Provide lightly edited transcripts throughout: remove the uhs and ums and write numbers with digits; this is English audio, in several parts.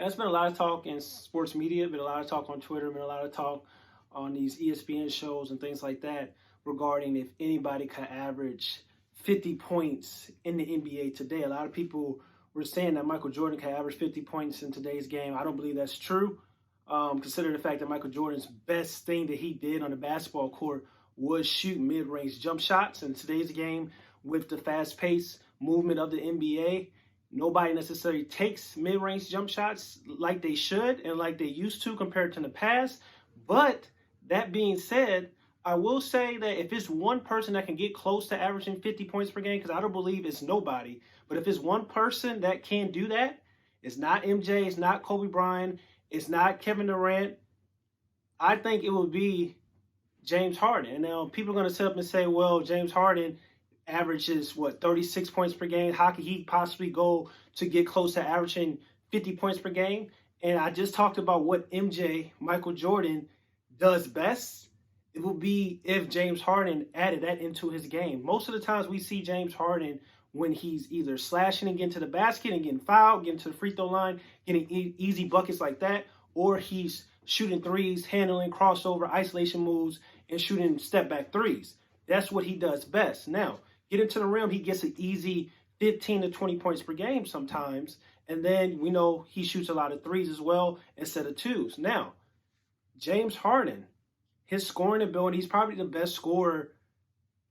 There's been a lot of talk in sports media, been a lot of talk on Twitter, been a lot of talk on these ESPN shows and things like that regarding if anybody could average 50 points in the NBA today. A lot of people were saying that Michael Jordan could average 50 points in today's game. I don't believe that's true. Consider the fact that Michael Jordan's best thing that he did on the basketball court was shoot mid-range jump shots. In today's game, with the fast-paced movement of the NBA, nobody necessarily takes mid-range jump shots like they should and like they used to compared to the past. But that being said, I will say that if it's one person that can get close to averaging 50 points per game, because I don't believe it's nobody, but if it's one person that can do that, it's not MJ, it's not Kobe Bryant, it's not Kevin Durant, I think it would be James Harden. And now people are going to sit up and say, well, James Harden averages, 36 points per game? How could he possibly go to get close to averaging 50 points per game? And I just talked about what MJ, Michael Jordan, does best. It would be if James Harden added that into his game. Most of the times we see James Harden when he's either slashing and getting to the basket and getting fouled, getting to the free throw line, getting easy buckets like that, or he's shooting threes, handling crossover, isolation moves, and shooting step-back threes. That's what he does best. Now, getting to the rim, he gets an easy 15 to 20 points per game sometimes. And then we know he shoots a lot of threes as well instead of twos. Now, James Harden, his scoring ability, he's probably the best scorer.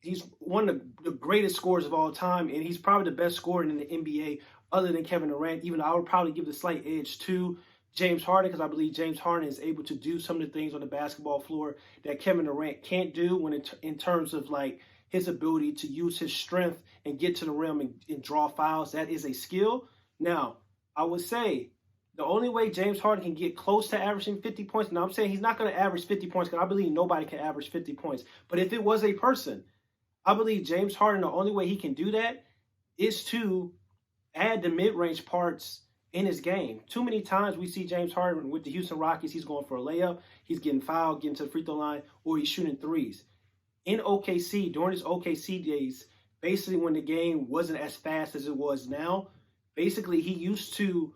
He's one of the greatest scorers of all time, and he's probably the best scorer in the NBA other than Kevin Durant. Even I would probably give the slight edge to James Harden because I believe James Harden is able to do some of the things on the basketball floor that Kevin Durant can't do when in terms of like his ability to use his strength and get to the rim and draw fouls. That is a skill. Now, I would say the only way James Harden can get close to averaging 50 points, now I'm saying he's not going to average 50 points because I believe nobody can average 50 points. But if it was a person, I believe James Harden, the only way he can do that is to add the mid-range parts in his game. Too many times we see James Harden with the Houston Rockets, he's going for a layup, he's getting fouled, getting to the free throw line, or he's shooting threes. In OKC, during his OKC days, basically when the game wasn't as fast as it was now, basically he used to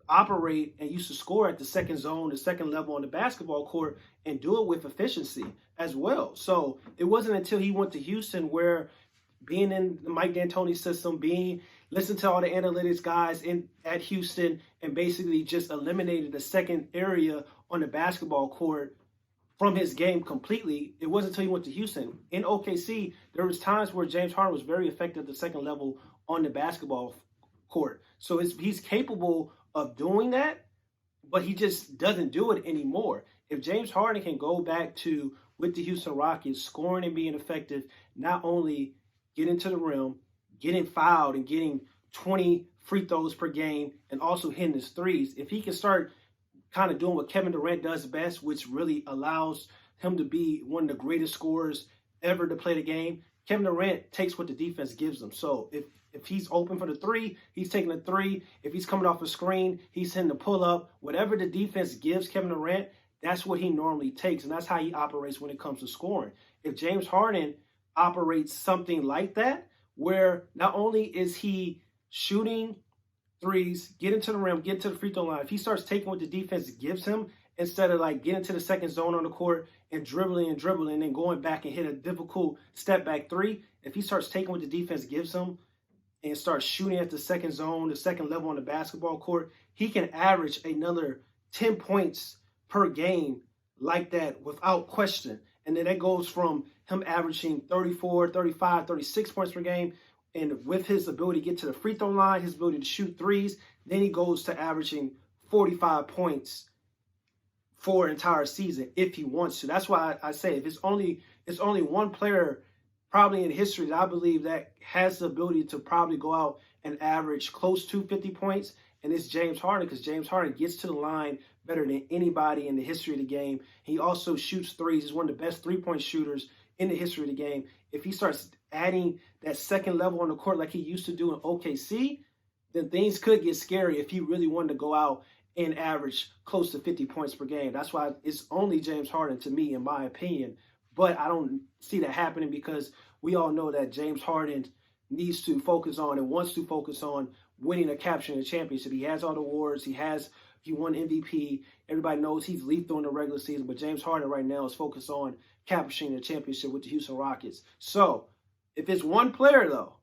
operate and used to score at the second zone, the second level on the basketball court, and do it with efficiency as well. So it wasn't until he went to Houston where being in the Mike D'Antoni system, listening to all the analytics guys at Houston, and basically just eliminated the second area on the basketball court from his game completely. It wasn't until he went to Houston. In OKC, there was times where James Harden was very effective at the second level on the basketball court. So he's capable of doing that, but he just doesn't do it anymore. If James Harden can go back to, with the Houston Rockets, scoring and being effective, not only getting to the rim, getting fouled and getting 20 free throws per game, and also hitting his threes, if he can start kind of doing what Kevin Durant does best, which really allows him to be one of the greatest scorers ever to play the game, Kevin Durant takes what the defense gives him. So if he's open for the three, he's taking the three. If he's coming off a screen, he's hitting the pull-up. Whatever the defense gives Kevin Durant, that's what he normally takes, and that's how he operates when it comes to scoring. If James Harden operates something like that, where not only is he shooting threes, getting to the rim, getting to the free throw line, if he starts taking what the defense gives him, instead of like getting to the second zone on the court and dribbling and then going back and hit a difficult step back three, if he starts taking what the defense gives him and starts shooting at the second zone, the second level on the basketball court, he can average another 10 points per game like that without question. And then that goes from him averaging 34, 35, 36 points per game. And with his ability to get to the free throw line, his ability to shoot threes, then he goes to averaging 45 points for an entire season if he wants to. That's why I say if it's only one player probably in history that I believe that has the ability to probably go out and average close to 50 points, and it's James Harden, because James Harden gets to the line better than anybody in the history of the game. He also shoots threes. He's one of the best three-point shooters in the history of the game. If he starts adding that second level on the court like he used to do in OKC, then things could get scary if he really wanted to go out and average close to 50 points per game. That's why it's only James Harden to me, in my opinion. But I don't see that happening because we all know that James Harden needs to focus on and wants to focus on winning or capturing a championship. He has all the awards. He has He won MVP. Everybody knows he's lethal in the regular season, but James Harden right now is focused on capturing the championship with the Houston Rockets. So, if it's one player, though,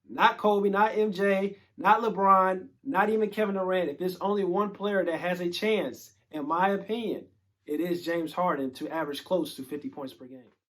not Kobe, not MJ, not LeBron, not even Kevin Durant, if there's only one player that has a chance, in my opinion, it is James Harden to average close to 50 points per game.